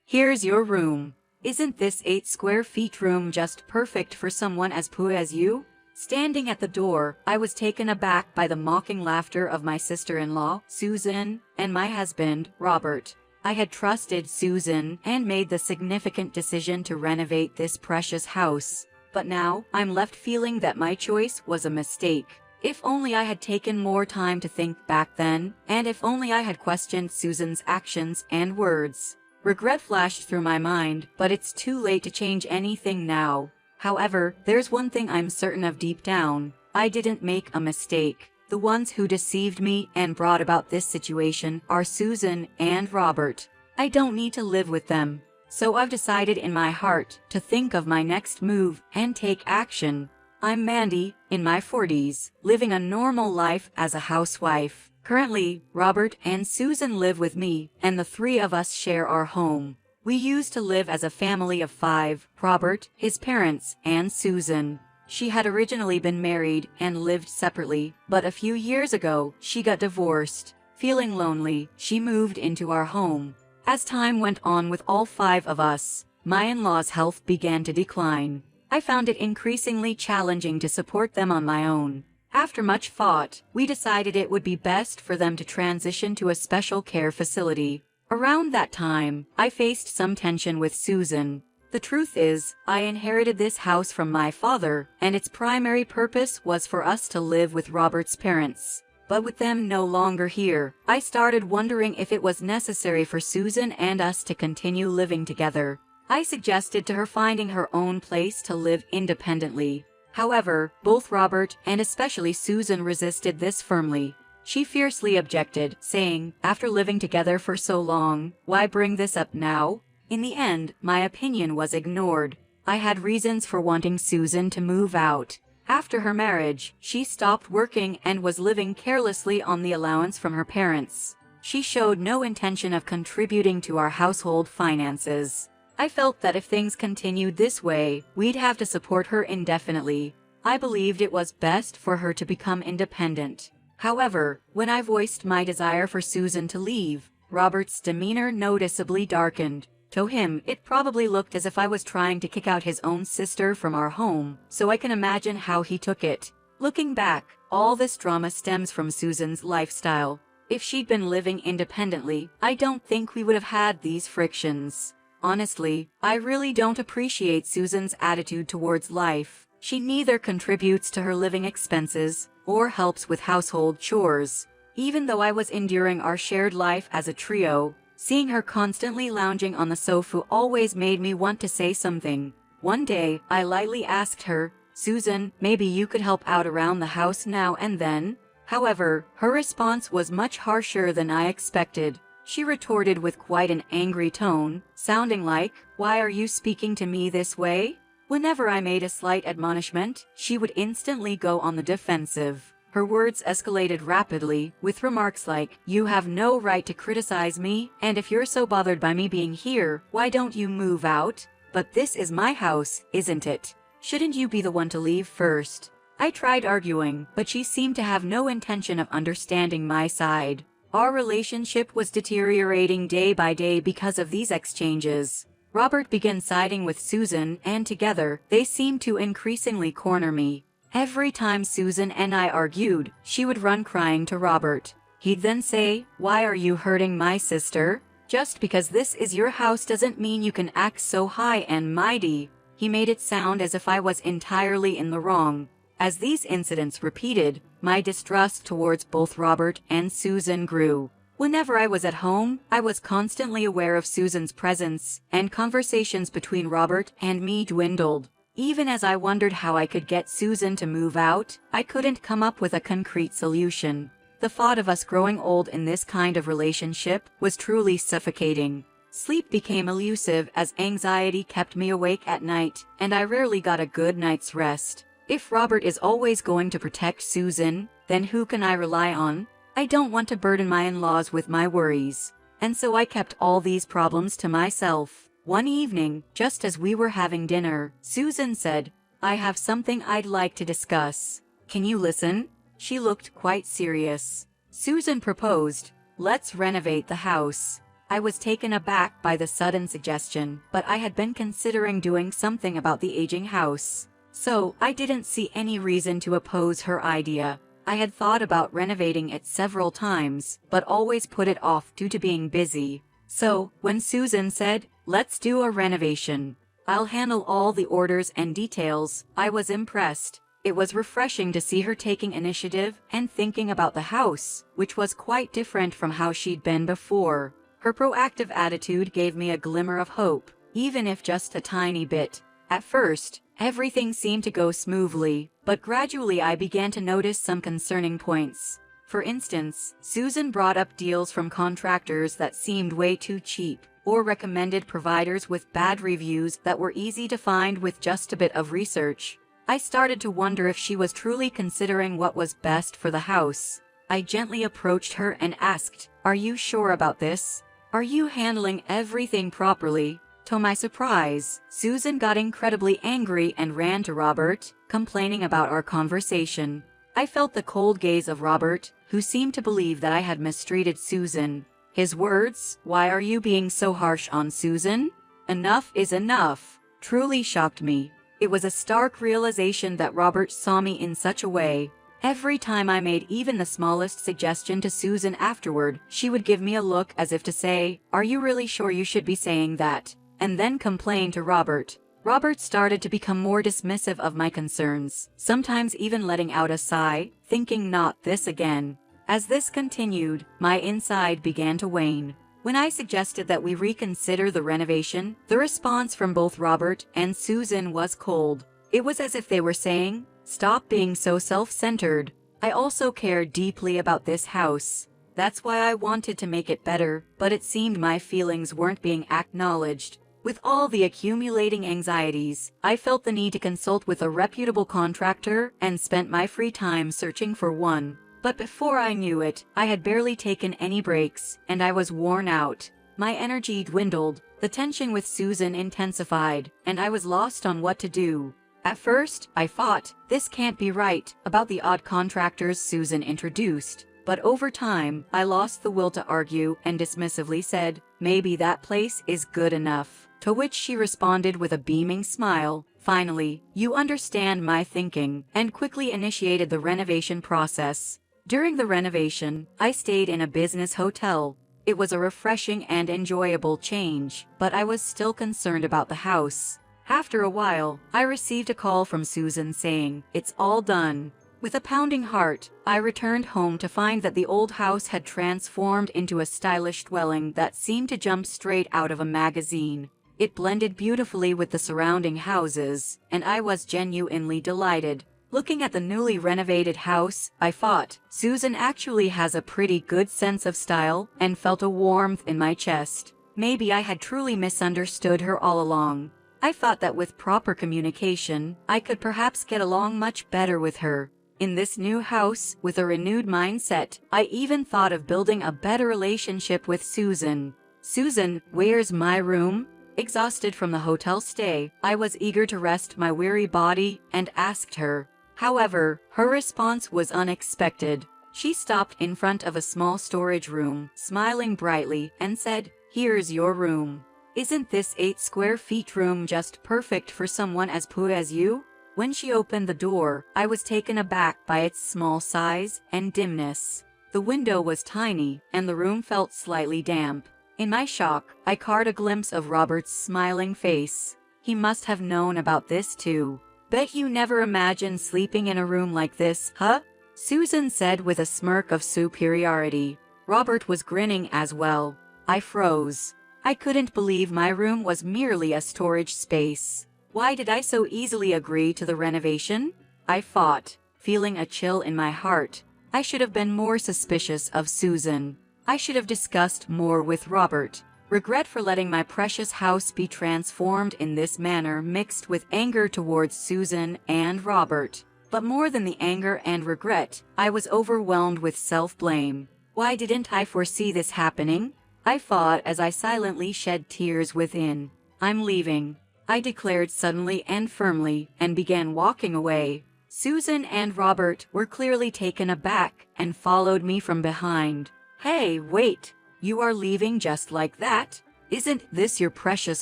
Here's your room. Isn't this 8 square feet room just perfect for someone as poor as you?" Standing at the door, I was taken aback by the mocking laughter of my sister-in-law, Susan, and my husband, Robert. I had trusted Susan and made the significant decision to renovate this precious house. But now, I'm left feeling that my choice was a mistake. If only I had taken more time to think back then, and if only I had questioned Susan's actions and words. Regret flashed through my mind, but it's too late to change anything now. However, there's one thing I'm certain of deep down. I didn't make a mistake. The ones who deceived me and brought about this situation are Susan and Robert. I don't need to live with them. So I've decided in my heart to think of my next move and take action. I'm Mandy, in my 40s, living a normal life as a housewife. Currently, Robert and Susan live with me, and the 3 of us share our home. We used to live as a family of 5, Robert, his parents, and Susan. She had originally been married and lived separately, but a few years ago, she got divorced. Feeling lonely, she moved into our home. As time went on with all 5 of us, my in-laws' health began to decline. I found it increasingly challenging to support them on my own. After much thought, we decided it would be best for them to transition to a special care facility. Around that time, I faced some tension with Susan. The truth is, I inherited this house from my father, and its primary purpose was for us to live with Robert's parents. But with them no longer here, I started wondering if it was necessary for Susan and us to continue living together. I suggested to her finding her own place to live independently. However, both Robert and especially Susan resisted this firmly. She fiercely objected, saying, "After living together for so long, why bring this up now?" In the end, my opinion was ignored. I had reasons for wanting Susan to move out. After her marriage, she stopped working and was living carelessly on the allowance from her parents. She showed no intention of contributing to our household finances. I felt that if things continued this way, we'd have to support her indefinitely. I believed it was best for her to become independent. However, when I voiced my desire for Susan to leave, Robert's demeanor noticeably darkened. To him, it probably looked as if I was trying to kick out his own sister from our home, so I can imagine how he took it. Looking back, all this drama stems from Susan's lifestyle. If she'd been living independently, I don't think we would have had these frictions. Honestly, I really don't appreciate Susan's attitude towards life. She neither contributes to her living expenses or helps with household chores. Even though I was enduring our shared life as a trio, seeing her constantly lounging on the sofa always made me want to say something. One day, I lightly asked her, "Susan, maybe you could help out around the house now and then?" However, her response was much harsher than I expected. She retorted with quite an angry tone, sounding like, "Why are you speaking to me this way?" Whenever I made a slight admonishment, she would instantly go on the defensive. Her words escalated rapidly, with remarks like, "You have no right to criticize me, and if you're so bothered by me being here, why don't you move out? But this is my house, isn't it? Shouldn't you be the one to leave first?" I tried arguing, but she seemed to have no intention of understanding my side. Our relationship was deteriorating day by day because of these exchanges. Robert began siding with Susan, and together, they seemed to increasingly corner me. Every time Susan and I argued, she would run crying to Robert. He'd then say, "Why are you hurting my sister? Just because this is your house doesn't mean you can act so high and mighty." He made it sound as if I was entirely in the wrong. As these incidents repeated, my distrust towards both Robert and Susan grew. Whenever I was at home, I was constantly aware of Susan's presence, and conversations between Robert and me dwindled. Even as I wondered how I could get Susan to move out, I couldn't come up with a concrete solution. The thought of us growing old in this kind of relationship was truly suffocating. Sleep became elusive as anxiety kept me awake at night, and I rarely got a good night's rest. If Robert is always going to protect Susan, then who can I rely on? I don't want to burden my in-laws with my worries. And so I kept all these problems to myself. One evening, just as we were having dinner, Susan said, "I have something I'd like to discuss. Can you listen?" She looked quite serious. Susan proposed, "Let's renovate the house." I was taken aback by the sudden suggestion, but I had been considering doing something about the aging house. So, I didn't see any reason to oppose her idea. I had thought about renovating it several times, but always put it off due to being busy. So, when Susan said, "Let's do a renovation. I'll handle all the orders and details," I was impressed. It was refreshing to see her taking initiative and thinking about the house, which was quite different from how she'd been before. Her proactive attitude gave me a glimmer of hope, even if just a tiny bit. At first, everything seemed to go smoothly, but gradually I began to notice some concerning points. For instance, Susan brought up deals from contractors that seemed way too cheap, or recommended providers with bad reviews that were easy to find with just a bit of research. I started to wonder if she was truly considering what was best for the house. I gently approached her and asked, "Are you sure about this? Are you handling everything properly?" To my surprise, Susan got incredibly angry and ran to Robert, complaining about our conversation. I felt the cold gaze of Robert, who seemed to believe that I had mistreated Susan. His words, "Why are you being so harsh on Susan? Enough is enough," truly shocked me. It was a stark realization that Robert saw me in such a way. Every time I made even the smallest suggestion to Susan afterward, she would give me a look as if to say, "Are you really sure you should be saying that?" and then complain to Robert. Robert started to become more dismissive of my concerns, sometimes even letting out a sigh, thinking not this again. As this continued, my inside began to wane. When I suggested that we reconsider the renovation, the response from both Robert and Susan was cold. It was as if they were saying, "Stop being so self-centered. I also care deeply about this house. That's why I wanted to make it better," but it seemed my feelings weren't being acknowledged. With all the accumulating anxieties, I felt the need to consult with a reputable contractor and spent my free time searching for one. But before I knew it, I had barely taken any breaks, and I was worn out. My energy dwindled, the tension with Susan intensified, and I was lost on what to do. At first, I thought, "This can't be right," about the odd contractors Susan introduced. But over time, I lost the will to argue and dismissively said, "Maybe that place is good enough." To which she responded with a beaming smile, "Finally, you understand my thinking," and quickly initiated the renovation process. During the renovation, I stayed in a business hotel. It was a refreshing and enjoyable change, but I was still concerned about the house. After a while, I received a call from Susan saying, "It's all done." With a pounding heart, I returned home to find that the old house had transformed into a stylish dwelling that seemed to jump straight out of a magazine. It blended beautifully with the surrounding houses, and I was genuinely delighted. Looking at the newly renovated house, I thought, Susan actually has a pretty good sense of style, and felt a warmth in my chest. Maybe I had truly misunderstood her all along. I thought that with proper communication, I could perhaps get along much better with her. In this new house, with a renewed mindset, I even thought of building a better relationship with Susan. "Susan, where's my room?" Exhausted from the hotel stay, I was eager to rest my weary body and asked her. However, her response was unexpected. She stopped in front of a small storage room, smiling brightly, and said, "Here's your room. Isn't this 8 square feet room just perfect for someone as poor as you?" When she opened the door, I was taken aback by its small size and dimness. The window was tiny, and the room felt slightly damp. In my shock, I caught a glimpse of Robert's smiling face. He must have known about this too. "Bet you never imagined sleeping in a room like this, huh?" Susan said with a smirk of superiority. Robert was grinning as well. I froze. I couldn't believe my room was merely a storage space. Why did I so easily agree to the renovation? I thought, feeling a chill in my heart. I should have been more suspicious of Susan. I should have discussed more with Robert. Regret for letting my precious house be transformed in this manner mixed with anger towards Susan and Robert. But more than the anger and regret, I was overwhelmed with self-blame. Why didn't I foresee this happening? I thought as I silently shed tears within. "I'm leaving," I declared suddenly and firmly, and began walking away. Susan and Robert were clearly taken aback and followed me from behind. "Hey, wait! You are leaving just like that? Isn't this your precious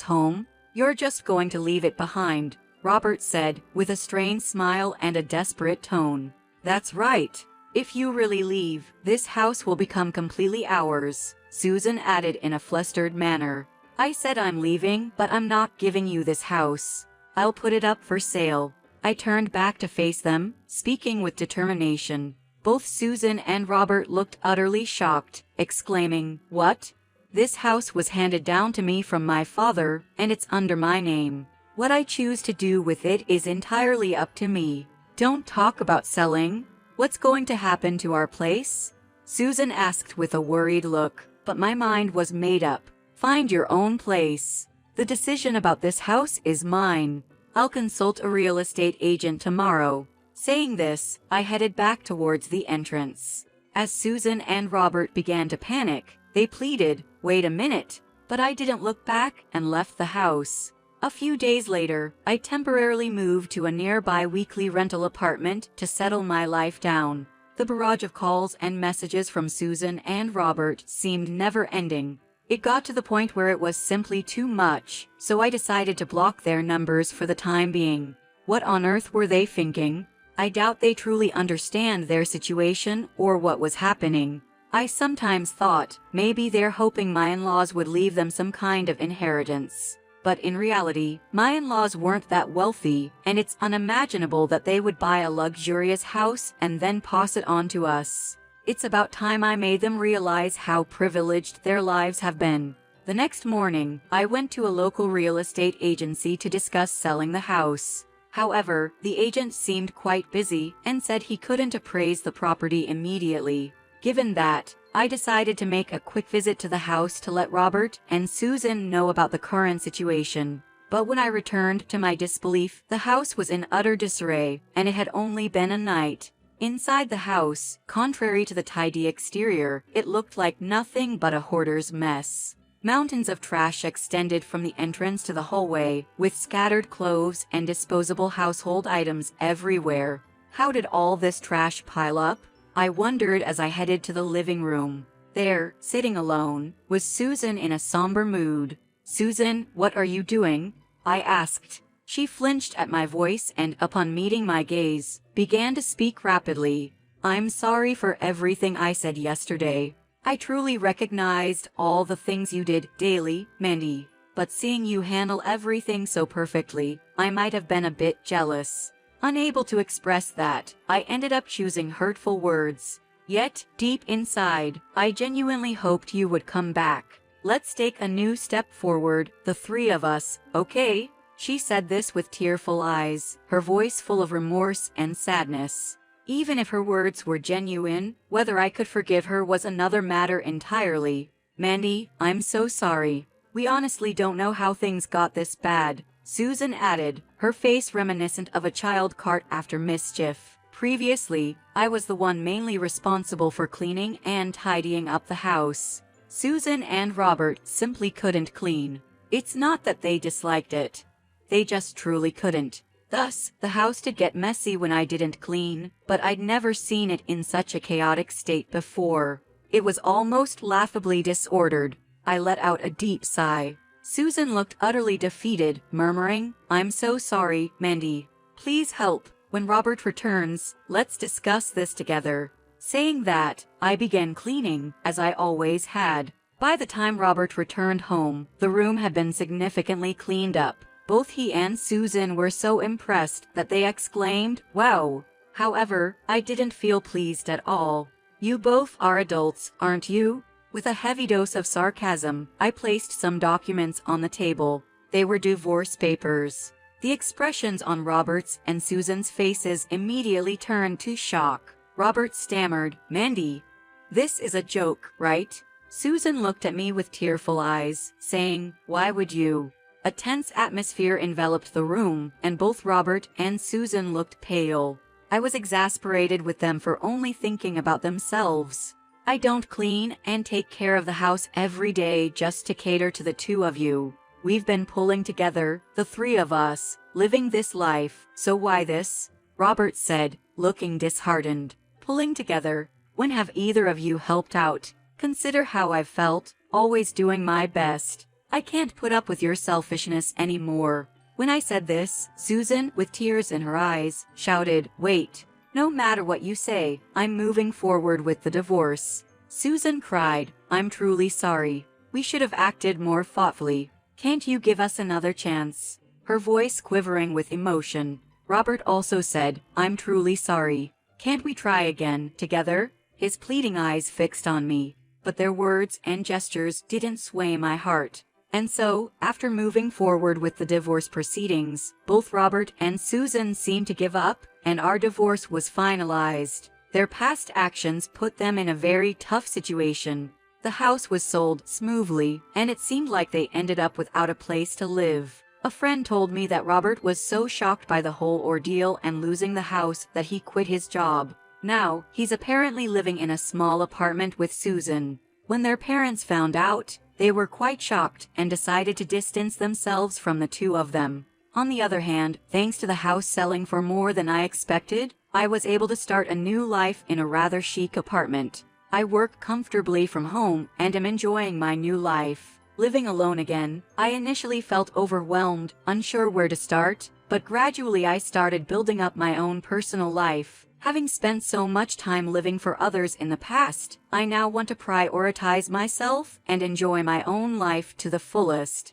home? You're just going to leave it behind, Robert said, with a strained smile and a desperate tone. That's right. If you really leave, this house will become completely ours, Susan added in a flustered manner. I said I'm leaving, but I'm not giving you this house. I'll put it up for sale. I turned back to face them, speaking with determination. Both Susan and Robert looked utterly shocked, exclaiming, "What? This house was handed down to me from my father, and it's under my name. What I choose to do with it is entirely up to me. Don't talk about selling. What's going to happen to our place?" Susan asked with a worried look, but my mind was made up. Find your own place. The decision about this house is mine. I'll consult a real estate agent tomorrow. Saying this, I headed back towards the entrance. As Susan and Robert began to panic, they pleaded, "Wait a minute," but I didn't look back and left the house. A few days later, I temporarily moved to a nearby weekly rental apartment to settle my life down. The barrage of calls and messages from Susan and Robert seemed never-ending. It got to the point where it was simply too much, so I decided to block their numbers for the time being. What on earth were they thinking? I doubt they truly understand their situation or what was happening. I sometimes thought maybe they're hoping my in-laws would leave them some kind of inheritance. But in reality, my in-laws weren't that wealthy, and it's unimaginable that they would buy a luxurious house and then pass it on to us. It's about time I made them realize how privileged their lives have been. The next morning, I went to a local real estate agency to discuss selling the house. However, the agent seemed quite busy and said he couldn't appraise the property immediately. Given that, I decided to make a quick visit to the house to let Robert and Susan know about the current situation. But when I returned to my disbelief, the house was in utter disarray, and it had only been a night. Inside the house, contrary to the tidy exterior, it looked like nothing but a hoarder's mess. Mountains of trash extended from the entrance to the hallway, with scattered clothes and disposable household items everywhere. How did all this trash pile up? I wondered as I headed to the living room. There, sitting alone, was Susan in a somber mood. "Susan, what are you doing?" I asked. She flinched at my voice and, upon meeting my gaze, began to speak rapidly. "I'm sorry for everything I said yesterday. I truly recognized all the things you did daily, Mandy. But seeing you handle everything so perfectly, I might have been a bit jealous." Unable to express that, I ended up choosing hurtful words. Yet, deep inside, I genuinely hoped you would come back. "Let's take a new step forward, the three of us, okay?" She said this with tearful eyes, her voice full of remorse and sadness. Even if her words were genuine, whether I could forgive her was another matter entirely. "Mandy, I'm so sorry. We honestly don't know how things got this bad," Susan added, her face reminiscent of a child caught after mischief. "Previously, I was the one mainly responsible for cleaning and tidying up the house. Susan and Robert simply couldn't clean. It's not that they disliked it. They just truly couldn't. Thus, the house did get messy when I didn't clean, but I'd never seen it in such a chaotic state before. It was almost laughably disordered." I let out a deep sigh. Susan looked utterly defeated, murmuring, "I'm so sorry, Mandy. Please help. When Robert returns, let's discuss this together." Saying that, I began cleaning, as I always had. By the time Robert returned home, the room had been significantly cleaned up. Both he and Susan were so impressed that they exclaimed, "Wow!" However, I didn't feel pleased at all. "You both are adults, aren't you?" With a heavy dose of sarcasm, I placed some documents on the table. They were divorce papers. The expressions on Robert's and Susan's faces immediately turned to shock. Robert stammered, "Mandy, this is a joke, right?" Susan looked at me with tearful eyes, saying, "Why would you?" A tense atmosphere enveloped the room, and both Robert and Susan looked pale. I was exasperated with them for only thinking about themselves. "I don't clean and take care of the house every day just to cater to the two of you. We've been pulling together, the three of us, living this life, so why this?" Robert said, looking disheartened. "Pulling together? When have either of you helped out? Consider how I've felt, always doing my best. I can't put up with your selfishness anymore." When I said this, Susan, with tears in her eyes, shouted, "Wait. No matter what you say, I'm moving forward with the divorce." Susan cried, "I'm truly sorry. We should have acted more thoughtfully. Can't you give us another chance?" Her voice quivering with emotion. Robert also said, "I'm truly sorry. Can't we try again, together?" His pleading eyes fixed on me, but their words and gestures didn't sway my heart. And so, after moving forward with the divorce proceedings, both Robert and Susan seemed to give up, and our divorce was finalized. Their past actions put them in a very tough situation. The house was sold smoothly, and it seemed like they ended up without a place to live. A friend told me that Robert was so shocked by the whole ordeal and losing the house that he quit his job. Now, he's apparently living in a small apartment with Susan. When their parents found out, they were quite shocked and decided to distance themselves from the two of them. On the other hand, thanks to the house selling for more than I expected, I was able to start a new life in a rather chic apartment. I work comfortably from home and am enjoying my new life. Living alone again, I initially felt overwhelmed, unsure where to start, but gradually I started building up my own personal life. Having spent so much time living for others in the past, I now want to prioritize myself and enjoy my own life to the fullest.